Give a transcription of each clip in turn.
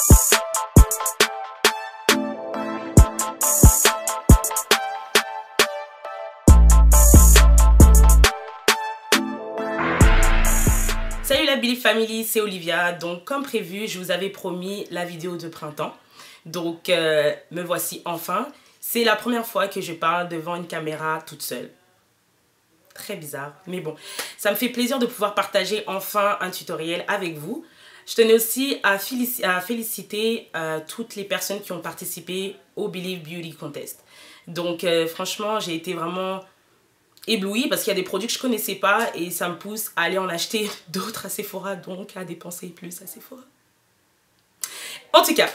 Salut la Billy Family, c'est Olivia. Donc comme prévu, je vous avais promis la vidéo de printemps. Donc me voici enfin. C'est la première fois que je parle devant une caméra toute seule. Très bizarre, mais bon. Ça me fait plaisir de pouvoir partager enfin un tutoriel avec vous. Je tenais aussi à féliciter toutes les personnes qui ont participé au Believe Beauty Contest. Donc franchement, j'ai été vraiment éblouie parce qu'il y a des produits que je connaissais pas et ça me pousse à aller en acheter d'autres à Sephora, donc à dépenser plus à Sephora. En tout cas,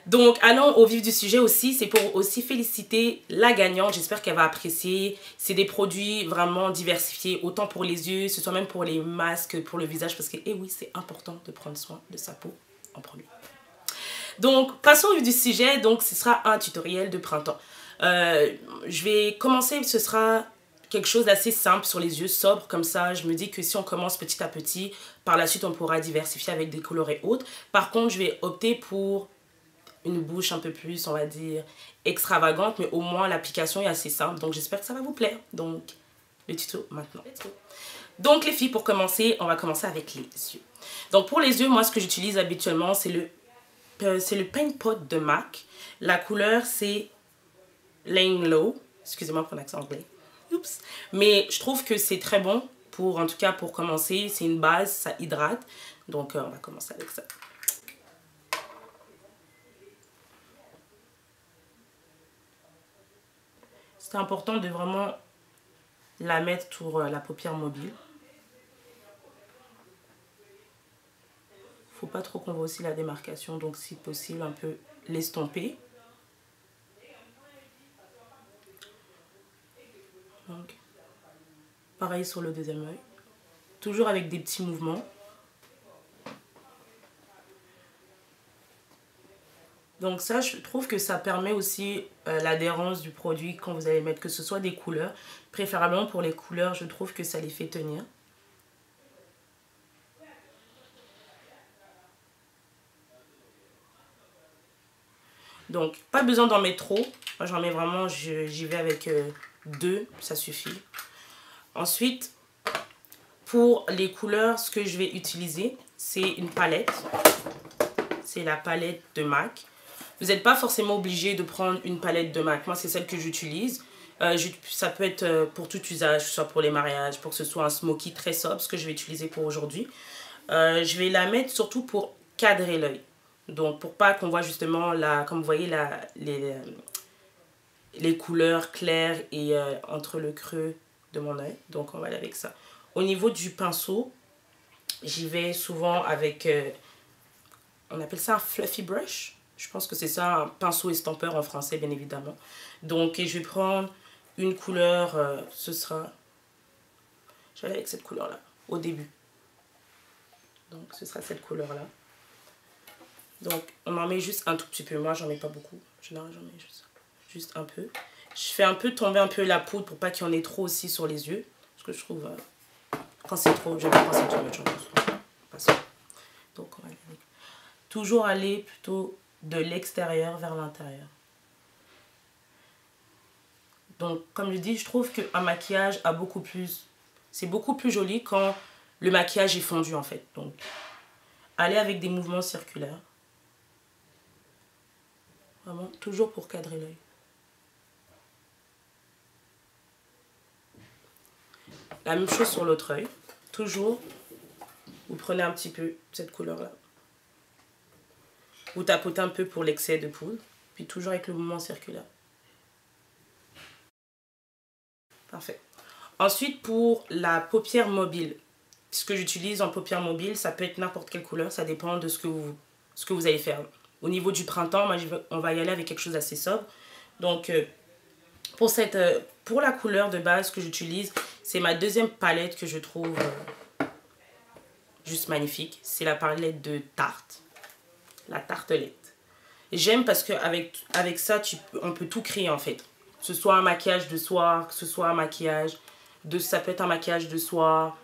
donc allons au vif du sujet aussi, c'est pour aussi féliciter la gagnante, j'espère qu'elle va apprécier. C'est des produits vraiment diversifiés, autant pour les yeux, ce soit même pour les masques, pour le visage, parce que eh oui, c'est important de prendre soin de sa peau en premier. Donc passons au vif du sujet, donc ce sera un tutoriel de printemps. Je vais commencer, ce sera quelque chose d'assez simple sur les yeux, sobre comme ça. Je me dis que si on commence petit à petit, par la suite on pourra diversifier avec des couleurs et autres. Par contre, je vais opter pour une bouche un peu plus, on va dire, extravagante, mais au moins l'application est assez simple. Donc j'espère que ça va vous plaire. Donc le tuto maintenant. Donc les filles, pour commencer, on va commencer avec les yeux. Donc pour les yeux, moi ce que j'utilise habituellement, c'est le Paint Pot de MAC. La couleur c'est Laying Low. Excusez-moi pour l'accent anglais. Oups. Mais je trouve que c'est très bon pour, en tout cas pour commencer, c'est une base, ça hydrate. Donc on va commencer avec ça. C'est important de vraiment la mettre sur la paupière mobile. Faut pas trop qu'on voit aussi la démarcation, donc si possible un peu l'estomper. Donc, pareil sur le deuxième œil. Toujours avec des petits mouvements. Donc ça, je trouve que ça permet aussi l'adhérence du produit quand vous allez mettre, que ce soit des couleurs. Préférablement pour les couleurs, je trouve que ça les fait tenir. Donc, pas besoin d'en mettre trop. Moi, j'en mets vraiment, j'y vais avec 2, ça suffit. Ensuite, pour les couleurs, ce que je vais utiliser, c'est une palette. C'est la palette de MAC. Vous n'êtes pas forcément obligé de prendre une palette de MAC. Moi, c'est celle que j'utilise. Ça peut être pour tout usage, que ce soit pour les mariages, pour que ce soit un smoky très sobre, ce que je vais utiliser pour aujourd'hui. Je vais la mettre surtout pour cadrer l'œil. Donc, pour pas qu'on voit justement, comme vous voyez, les couleurs claires et entre le creux de mon œil. Donc, on va aller avec ça. Au niveau du pinceau, j'y vais souvent avec, on appelle ça un fluffy brush. Je pense que c'est ça, un pinceau estampeur en français, bien évidemment. Donc, je vais prendre une couleur, je vais aller avec cette couleur-là, au début. Donc, ce sera cette couleur-là. Donc, on en met juste un tout petit peu. Moi, j'en mets pas beaucoup. Généralement, j'en mets juste un peu. Je fais un peu tomber un peu la poudre pour pas qu'il y en ait trop aussi sur les yeux. Parce que je trouve, quand c'est trop, j'aime pas quand c'est trop much. Pas ça. Donc, on va aller avec. Toujours aller plutôt de l'extérieur vers l'intérieur. Donc, comme je dis, je trouve qu'un maquillage a beaucoup plus... C'est beaucoup plus joli quand le maquillage est fondu, en fait. Donc, aller avec des mouvements circulaires. Vraiment, toujours pour cadrer l'œil. La même chose sur l'autre œil. Toujours, vous prenez un petit peu cette couleur-là. Vous tapotez un peu pour l'excès de poudre. Puis toujours avec le mouvement circulaire. Parfait. Ensuite, pour la paupière mobile. Ce que j'utilise en paupière mobile, ça peut être n'importe quelle couleur. Ça dépend de ce que vous allez faire. Au niveau du printemps, moi, on va y aller avec quelque chose d'assez sobre. Donc, pour la couleur de base que j'utilise, c'est ma deuxième palette que je trouve juste magnifique. C'est la palette de Tarte. La tartelette. J'aime parce qu'avec ça, on peut tout créer en fait. Que ce soit un maquillage de soir, que ce soit un maquillage ça peut être un maquillage de soir.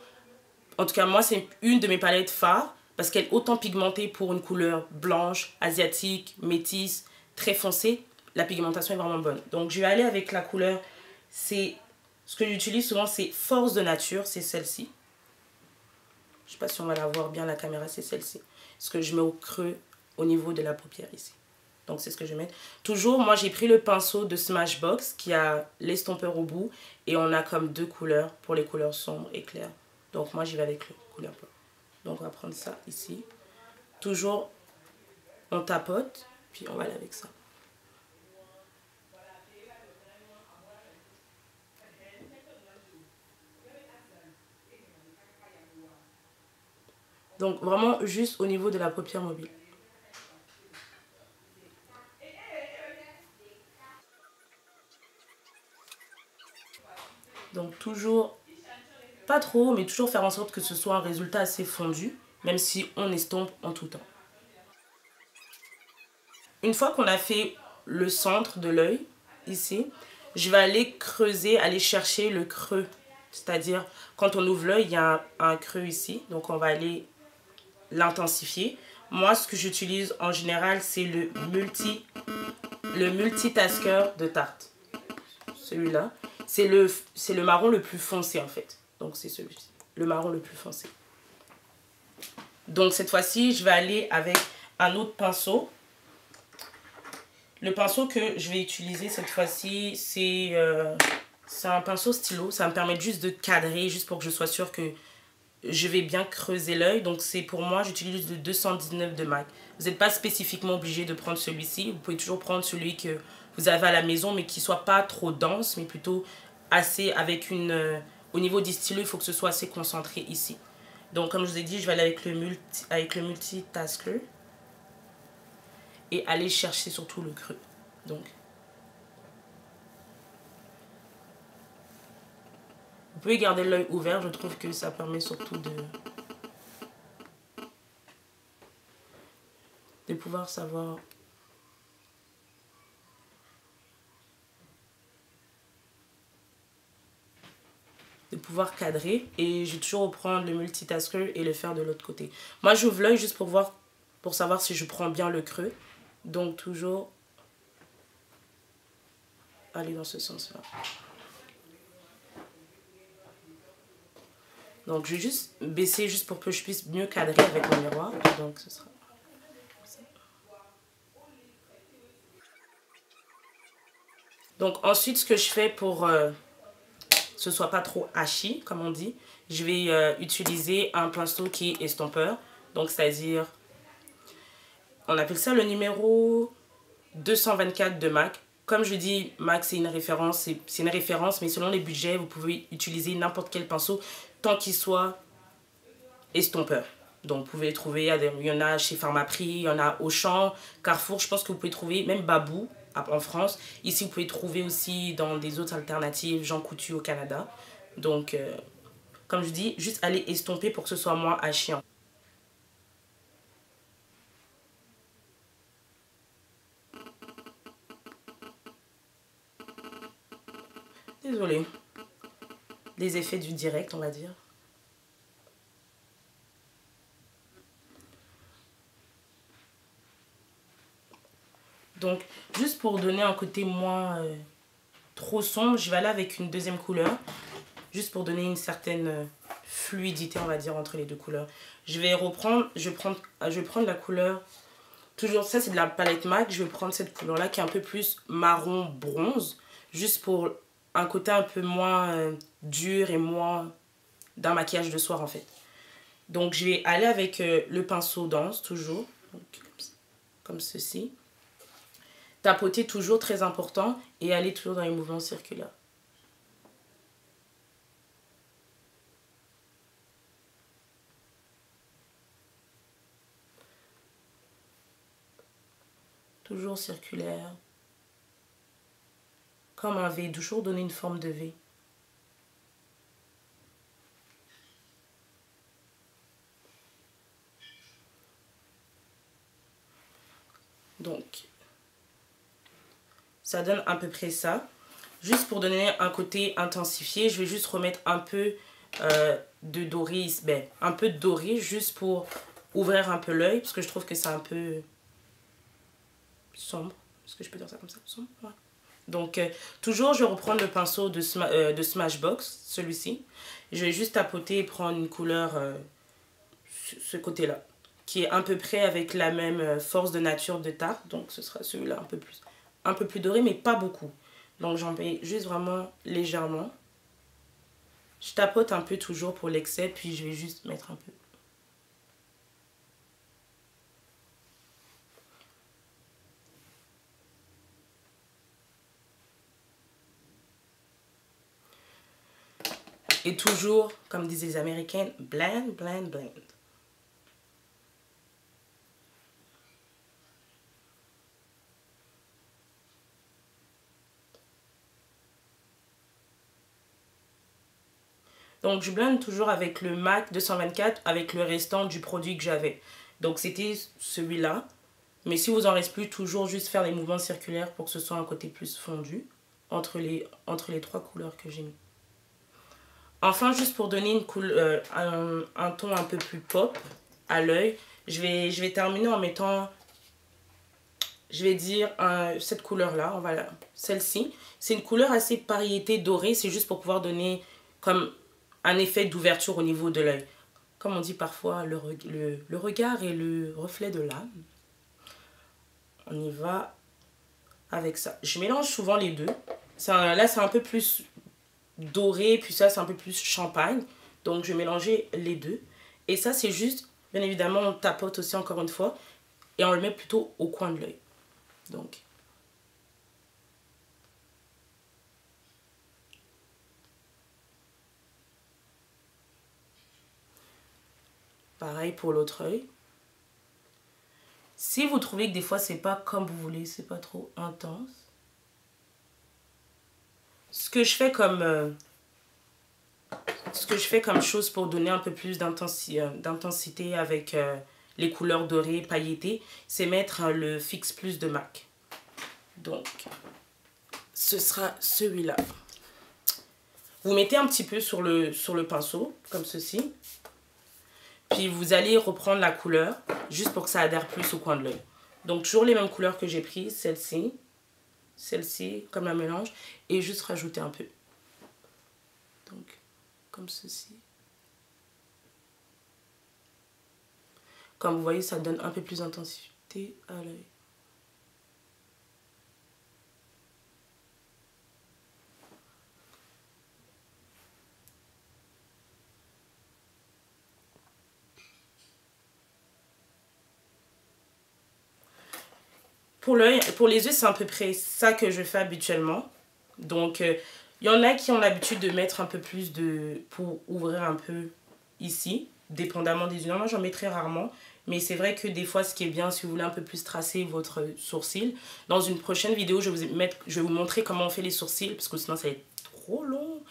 En tout cas, moi, c'est une de mes palettes phares parce qu'elle est autant pigmentée pour une couleur blanche, asiatique, métisse, très foncée. La pigmentation est vraiment bonne. Donc je vais aller avec la couleur, c'est ce que j'utilise souvent, c'est Force de Nature, c'est celle-ci. Je ne sais pas si on va la voir bien la caméra, c'est celle-ci. Ce que je mets au creux au niveau de la paupière ici. Donc c'est ce que je vais mettre. Toujours, moi j'ai pris le pinceau de Smashbox qui a l'estompeur au bout. Et on a comme deux couleurs pour les couleurs sombres et claires. Donc moi j'y vais avec le couleur blanc. Donc on va prendre ça ici. Toujours on tapote, puis on va aller avec ça. Donc vraiment juste au niveau de la paupière mobile. Donc toujours, pas trop, mais toujours faire en sorte que ce soit un résultat assez fondu, même si on estompe en tout temps. Une fois qu'on a fait le centre de l'œil, ici, je vais aller creuser, aller chercher le creux. C'est-à-dire, quand on ouvre l'œil, il y a un creux ici, donc on va aller l'intensifier. Moi, ce que j'utilise en général, c'est le multitasker de Tarte. Celui-là. C'est le marron le plus foncé, en fait. Donc, c'est celui-ci. Le marron le plus foncé. Donc, cette fois-ci, je vais aller avec un autre pinceau. Le pinceau que je vais utiliser cette fois-ci, c'est un pinceau stylo. Ça va me permettre juste de cadrer, juste pour que je sois sûre que je vais bien creuser l'œil. Donc c'est pour moi, j'utilise le 219 de MAC. Vous n'êtes pas spécifiquement obligé de prendre celui-ci. Vous pouvez toujours prendre celui que vous avez à la maison, mais qui ne soit pas trop dense, mais plutôt assez avec une... au niveau du stylo, il faut que ce soit assez concentré ici. Donc comme je vous ai dit, je vais aller avec le multitasker. Et aller chercher surtout le creux. Donc, vous pouvez garder l'œil ouvert. Je trouve que ça permet surtout de pouvoir savoir cadrer. Et je vais toujours reprendre le multitasker et le faire de l'autre côté. Moi, j'ouvre l'œil juste pour voir, pour savoir si je prends bien le creux. Donc toujours aller dans ce sens-là. Donc je vais juste baisser juste pour que je puisse mieux cadrer avec mon miroir. Donc ce sera ça. Donc ensuite ce que je fais pour que ce soit pas trop haché comme on dit, je vais utiliser un pinceau qui est estompeur. Donc c'est-à-dire, on appelle ça le numéro 224 de MAC. Comme je dis, MAC c'est une référence, mais selon les budgets, vous pouvez utiliser n'importe quel pinceau tant qu'il soit estompeur. Donc vous pouvez les trouver, il y en a chez Pharmaprix, il y en a Auchan, Carrefour, je pense que vous pouvez trouver, même Babou en France. Ici vous pouvez trouver aussi dans des autres alternatives, Jean Coutu au Canada. Donc comme je dis, juste aller estomper pour que ce soit moins haché. Désolée. Les effets du direct, on va dire. Donc, juste pour donner un côté moins trop sombre, je vais aller avec une deuxième couleur. Juste pour donner une certaine fluidité, on va dire, entre les deux couleurs. Je vais prendre la couleur... Toujours, ça c'est de la palette MAC. Je vais prendre cette couleur-là qui est un peu plus marron bronze. Juste pour un côté un peu moins dur et moins d'un maquillage de soir en fait. Donc je vais aller avec le pinceau dense toujours. Donc, comme ceci. Tapoter toujours, très important. Et aller toujours dans les mouvements circulaires. Toujours circulaire. Comme un V, toujours donner une forme de V. Donc, ça donne à peu près ça. Juste pour donner un côté intensifié, je vais juste remettre un peu de doré, un peu de doré juste pour ouvrir un peu l'œil parce que je trouve que c'est un peu sombre. Est-ce que je peux dire ça comme ça? Sombre, ouais. Donc, toujours, je vais reprendre le pinceau de Smashbox, celui-ci. Je vais juste tapoter et prendre une couleur, ce côté-là, qui est à peu près avec la même force de nature de Tarte. Donc, ce sera celui-là un peu plus doré, mais pas beaucoup. Donc, j'en mets juste vraiment légèrement. Je tapote un peu toujours pour l'excès, puis je vais juste mettre un peu. Et toujours, comme disent les Américaines, blend, blend, blend. Donc, je blende toujours avec le MAC 224, avec le restant du produit que j'avais. Donc, c'était celui-là. Mais si vous en reste plus, toujours juste faire les mouvements circulaires pour que ce soit un côté plus fondu entre les 3 couleurs que j'ai mis. Enfin, juste pour donner un ton un peu plus pop à l'œil, je vais terminer en mettant, je vais dire, cette couleur-là, celle-ci. C'est une couleur assez paillettée dorée, c'est juste pour pouvoir donner comme un effet d'ouverture au niveau de l'œil. Comme on dit parfois, le regard est le reflet de l'âme. On y va avec ça. Je mélange souvent les deux. Là, c'est un peu plus doré, puis ça, c'est un peu plus champagne. Donc, je vais mélanger les deux. Et ça, c'est juste, bien évidemment, on tapote aussi encore une fois. Et on le met plutôt au coin de l'œil. Donc, pareil pour l'autre œil. Si vous trouvez que des fois, c'est pas comme vous voulez, c'est pas trop intense. Ce que je fais comme chose pour donner un peu plus d'intensité avec les couleurs dorées, pailletées, c'est mettre le Fix Plus de MAC. Donc, ce sera celui-là. Vous mettez un petit peu sur le pinceau, comme ceci. Puis vous allez reprendre la couleur, juste pour que ça adhère plus au coin de l'œil. Donc toujours les mêmes couleurs que j'ai prises, celle-ci, comme un mélange, et juste rajouter un peu. Donc, comme ceci. Comme vous voyez, ça donne un peu plus d'intensité à l'œil. Pour les yeux, c'est à peu près ça que je fais habituellement. Donc, il y en a qui ont l'habitude de mettre un peu plus pour ouvrir un peu ici, dépendamment des yeux. Moi, j'en mets très rarement. Mais c'est vrai que des fois, ce qui est bien, si vous voulez un peu plus tracer votre sourcil, dans une prochaine vidéo, je vais vous montrer comment on fait les sourcils, parce que sinon, ça va être trop long.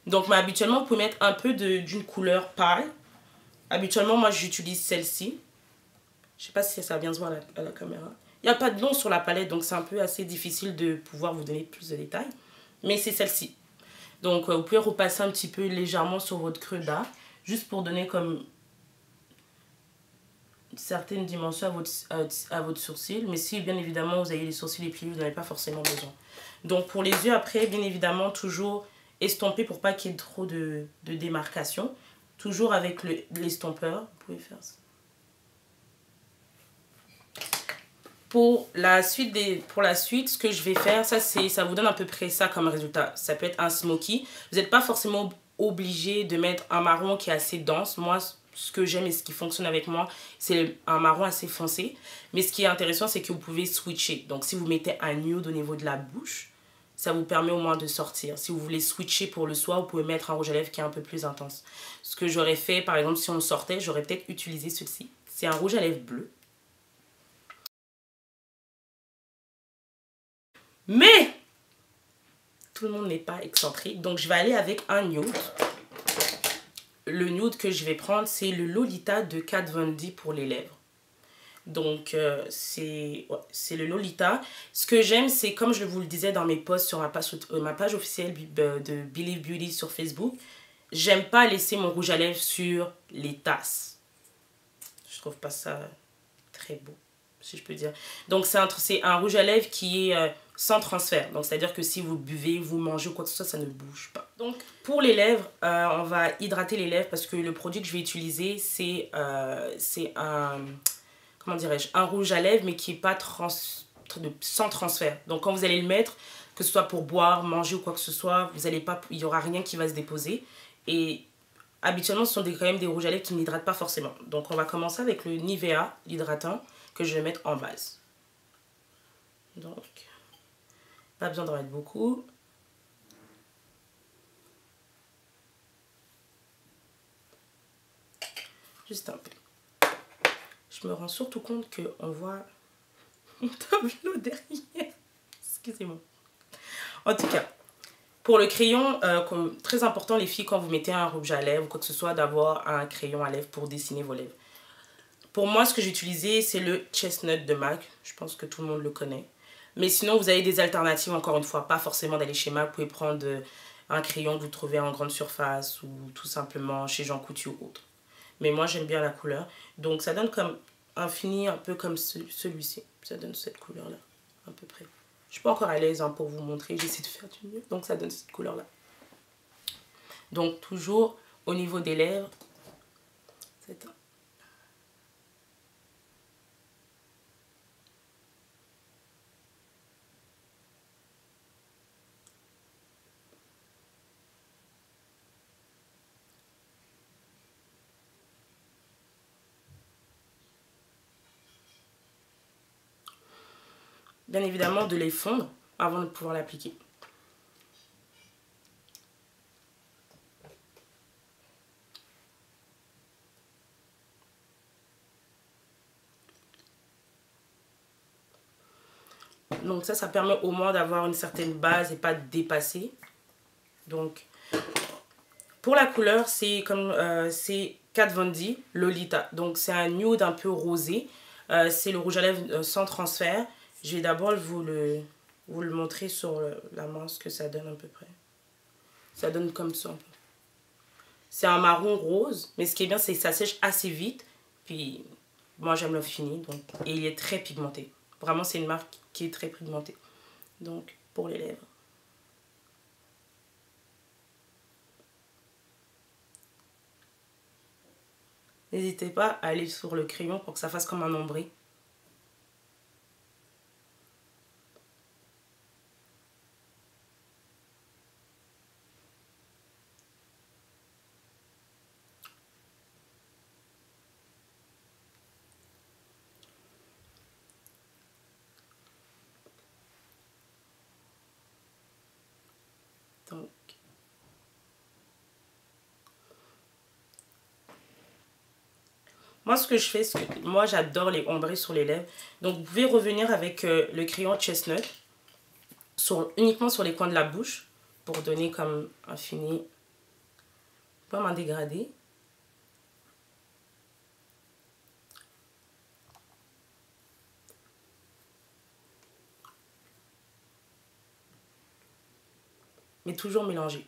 Donc, mais habituellement, vous pouvez mettre un peu d'une couleur pâle. Habituellement, moi, j'utilise celle-ci. Je sais pas si ça va bien se voir à la caméra. Il n'y a pas de nom sur la palette, donc c'est un peu assez difficile de pouvoir vous donner plus de détails. Mais c'est celle-ci. Donc, vous pouvez repasser un petit peu légèrement sur votre creux d'arc, juste pour donner comme une certaine dimension à votre sourcil. Mais si, bien évidemment, vous avez les sourcils épilés, vous n'en avez pas forcément besoin. Donc, pour les yeux, après, bien évidemment, toujours estomper pour pas qu'il y ait trop de démarcation. Toujours avec l'estompeur, vous pouvez faire ça. Pour la suite, ce que je vais faire, ça vous donne à peu près ça comme résultat. Ça peut être un smoky. Vous n'êtes pas forcément obligé de mettre un marron qui est assez dense. Moi, ce que j'aime et ce qui fonctionne avec moi, c'est un marron assez foncé. Mais ce qui est intéressant, c'est que vous pouvez switcher. Donc, si vous mettez un nude au niveau de la bouche, ça vous permet au moins de sortir. Si vous voulez switcher pour le soir, vous pouvez mettre un rouge à lèvres qui est un peu plus intense. Ce que j'aurais fait, par exemple, si on sortait, j'aurais peut-être utilisé ceci. C'est un rouge à lèvres bleu. Mais tout le monde n'est pas excentrique. Donc, je vais aller avec un nude. Le nude que je vais prendre, c'est le Lolita de Kat Von D pour les lèvres. Donc, c'est le Lolita. Ce que j'aime, c'est comme je vous le disais dans mes posts sur ma page officielle de Believe Beauty sur Facebook, j'aime pas laisser mon rouge à lèvres sur les tasses. trouve pas ça très beau, si je peux dire. Donc c'est un rouge à lèvres qui est sans transfert. Donc c'est-à-dire que si vous buvez, vous mangez ou quoi que ce soit, ça ne bouge pas. Donc pour les lèvres, on va hydrater les lèvres parce que le produit que je vais utiliser, c'est un, comment dirais-je, un rouge à lèvres mais qui n'est pas sans transfert. Donc quand vous allez le mettre, que ce soit pour boire, manger ou quoi que ce soit, vous allez pas, il n'y aura rien qui va se déposer. Et habituellement, ce sont quand même des rouges à lèvres qui n'hydratent pas forcément. Donc on va commencer avec le Nivea, l'hydratant, que je vais mettre en base. Donc, pas besoin d'en mettre beaucoup. Juste un peu. Je me rends surtout compte qu'on voit mon tableau derrière. Excusez-moi. En tout cas, pour le crayon, très important les filles, quand vous mettez un rouge à lèvres ou quoi que ce soit, d'avoir un crayon à lèvres pour dessiner vos lèvres. Pour moi, ce que j'ai utilisé, c'est le Chestnut de MAC. Je pense que tout le monde le connaît. Mais sinon, vous avez des alternatives, encore une fois, pas forcément d'aller chez MAC. Vous pouvez prendre un crayon que vous trouvez en grande surface ou tout simplement chez Jean Coutu ou autre. Mais moi, j'aime bien la couleur. Donc, ça donne comme un fini un peu comme celui-ci. Ça donne cette couleur-là, à peu près. Je suis pas encore à l'aise pour vous montrer. J'essaie de faire du mieux. Donc, ça donne cette couleur-là. Donc, toujours au niveau des lèvres. C'est un... Bien évidemment, de les fondre avant de pouvoir l'appliquer. Donc ça permet au moins d'avoir une certaine base et pas de dépasser. Donc, pour la couleur, c'est comme c'est Kat Von D, Lolita. Donc c'est un nude un peu rosé. C'est le rouge à lèvres sans transfert. Je vais d'abord vous le montrer sur la main ce que ça donne à peu près. Ça donne comme ça un peu. C'est un marron rose, mais ce qui est bien, c'est que ça sèche assez vite. Puis moi j'aime le fini, donc, et il est très pigmenté. Vraiment, c'est une marque qui est très pigmentée. Donc, pour les lèvres. N'hésitez pas à aller sur le crayon pour que ça fasse comme un ombré. Donc, moi, ce que je fais, moi, j'adore les ombres sur les lèvres. Donc, vous pouvez revenir avec le crayon Chestnut uniquement sur les coins de la bouche pour donner comme un fini, comme un dégradé. Mais toujours mélanger.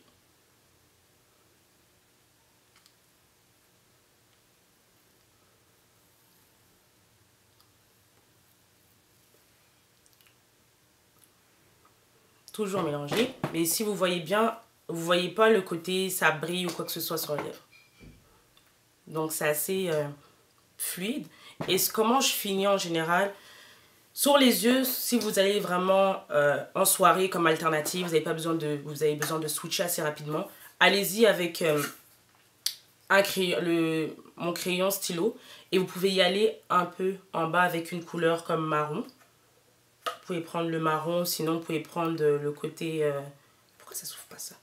Toujours mélanger. Mais si vous voyez bien, vous voyez pas le côté ça brille ou quoi que ce soit sur les lèvres. Donc c'est assez fluide. Et comment je finis en général? Sur les yeux, si vous allez vraiment en soirée comme alternative, vous avez besoin de switcher assez rapidement. Allez-y avec mon crayon stylo et vous pouvez y aller un peu en bas avec une couleur comme marron. Vous pouvez prendre le marron, sinon vous pouvez prendre le côté... Pourquoi ça s'ouvre pas ça?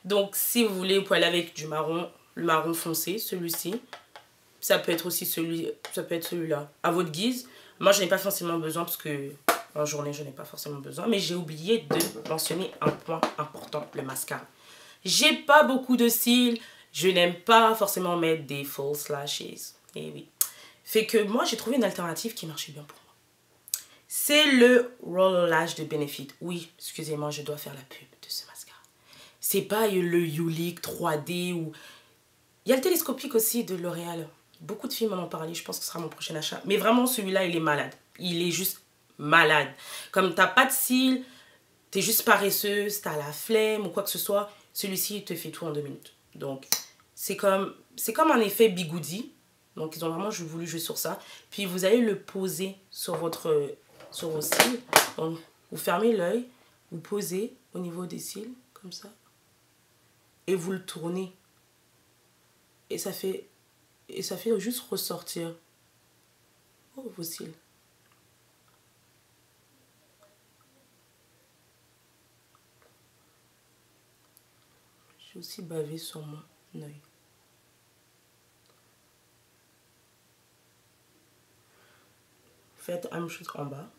Donc si vous voulez, vous pouvez aller avec du marron, le marron foncé, celui-ci. Ça peut être aussi celui-là, à votre guise. Moi, je n'ai pas forcément besoin parce que en journée, je n'ai pas forcément besoin. Mais j'ai oublié de mentionner un point important, le mascara. J'ai pas beaucoup de cils. Je n'aime pas forcément mettre des false lashes. Et oui. Fait que moi, j'ai trouvé une alternative qui marchait bien pour moi. C'est le Roller Lash de Benefit. Oui, excusez-moi, je dois faire la pub de ce mascara. C'est pas le Youlik 3D ou... Il y a le télescopique aussi de L'Oréal. Beaucoup de filles m'en ont parlé, je pense que ce sera mon prochain achat. Mais vraiment, celui-là, il est malade. Il est juste malade. Comme t'as pas de cils, t'es juste paresseuse, t'as la flemme ou quoi que ce soit, celui-ci, il te fait tout en 2 minutes. Donc, c'est comme un effet bigoudi. Donc, ils ont vraiment voulu jouer sur ça. Puis, vous allez le poser sur vos cils. Donc, vous fermez l'œil, vous posez au niveau des cils, comme ça. Et vous le tournez. Et ça fait juste ressortir vos cils. J'ai aussi bavé sur mon œil. Faites la même chose en bas.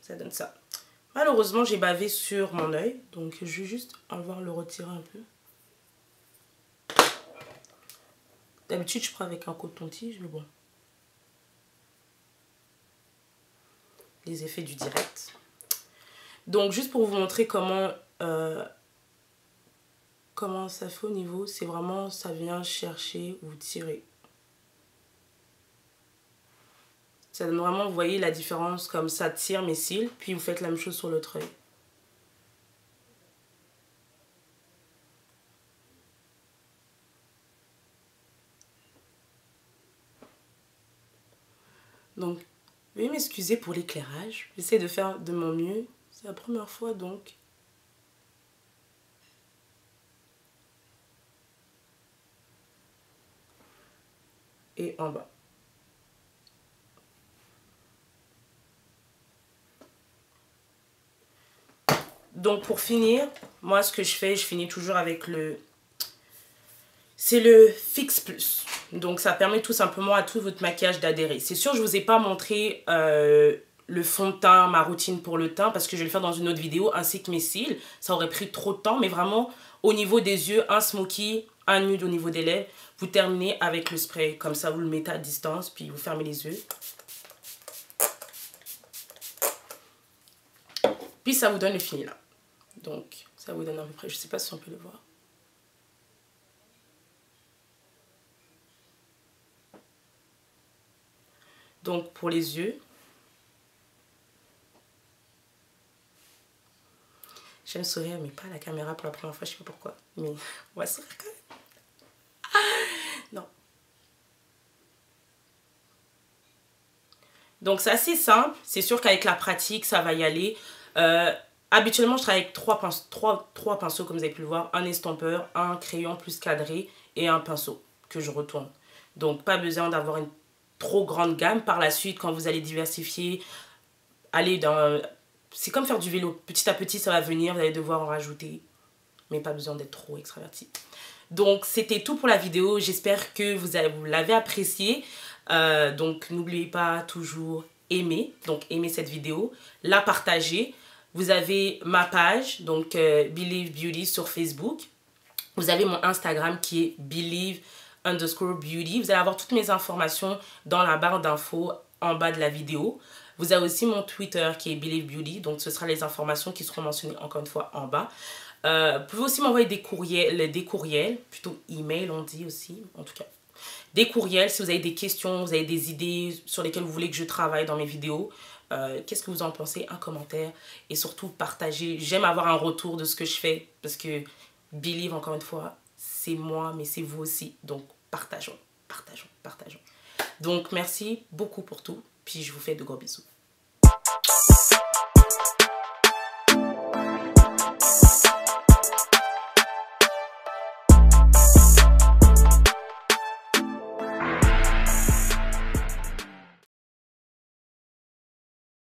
Ça donne ça. Malheureusement, j'ai bavé sur mon œil. Donc, je vais juste avoir le retirer un peu. D'habitude, je prends avec un coton-tige, mais bon. Les effets du direct. Donc, juste pour vous montrer comment ça fait au niveau, c'est vraiment, ça vient chercher, vous tirez. Ça donne vraiment, vous voyez la différence, comme ça tire mes cils, puis vous faites la même chose sur l'autre œil. Donc, veuillez m'excuser pour l'éclairage. J'essaie de faire de mon mieux. C'est la première fois, donc. Et en bas. Donc, pour finir, moi, ce que je fais, je finis toujours avec c'est le Fix Plus. Donc, ça permet tout simplement à tout votre maquillage d'adhérer. C'est sûr, je ne vous ai pas montré le fond de teint, ma routine pour le teint, parce que je vais le faire dans une autre vidéo, ainsi que mes cils. Ça aurait pris trop de temps, mais vraiment, au niveau des yeux, un smoky, un nude au niveau des lèvres. Vous terminez avec le spray. Comme ça, vous le mettez à distance, puis vous fermez les yeux. Puis, ça vous donne le fini là. Donc, ça vous donne à peu près, je ne sais pas si on peut le voir. Donc, pour les yeux, j'aime sourire, mais pas à la caméra pour la première fois, je ne sais pas pourquoi. Mais on va sourire quand même. Non. Donc, c'est assez simple. C'est sûr qu'avec la pratique, ça va y aller. Habituellement, je travaille avec trois pinceaux, comme vous avez pu le voir. Un estompeur, un crayon plus cadré et un pinceau que je retourne. Donc, pas besoin d'avoir une trop grande gamme. Par la suite, quand vous allez diversifier, aller dans... C'est comme faire du vélo. Petit à petit, ça va venir. Vous allez devoir en rajouter. Mais pas besoin d'être trop extraverti. Donc, c'était tout pour la vidéo. J'espère que vous l'avez apprécié. Donc, n'oubliez pas toujours aimer. Donc, aimer cette vidéo. La partager. Vous avez ma page, donc Believe Beauty sur Facebook. Vous avez mon Instagram qui est Believe_Beauty. Vous allez avoir toutes mes informations dans la barre d'infos en bas de la vidéo. Vous avez aussi mon Twitter qui est Believe Beauty. Donc, ce sera les informations qui seront mentionnées encore une fois en bas. Vous pouvez aussi m'envoyer des courriels, plutôt email on dit aussi, en tout cas. Des courriels si vous avez des questions, vous avez des idées sur lesquelles vous voulez que je travaille dans mes vidéos. Qu'est-ce que vous en pensez? Un commentaire. Et surtout, partagez. J'aime avoir un retour de ce que je fais. Parce que Believe, encore une fois, c'est moi, mais c'est vous aussi. Donc, partageons, partageons, partageons. Donc, merci beaucoup pour tout. Puis, je vous fais de gros bisous.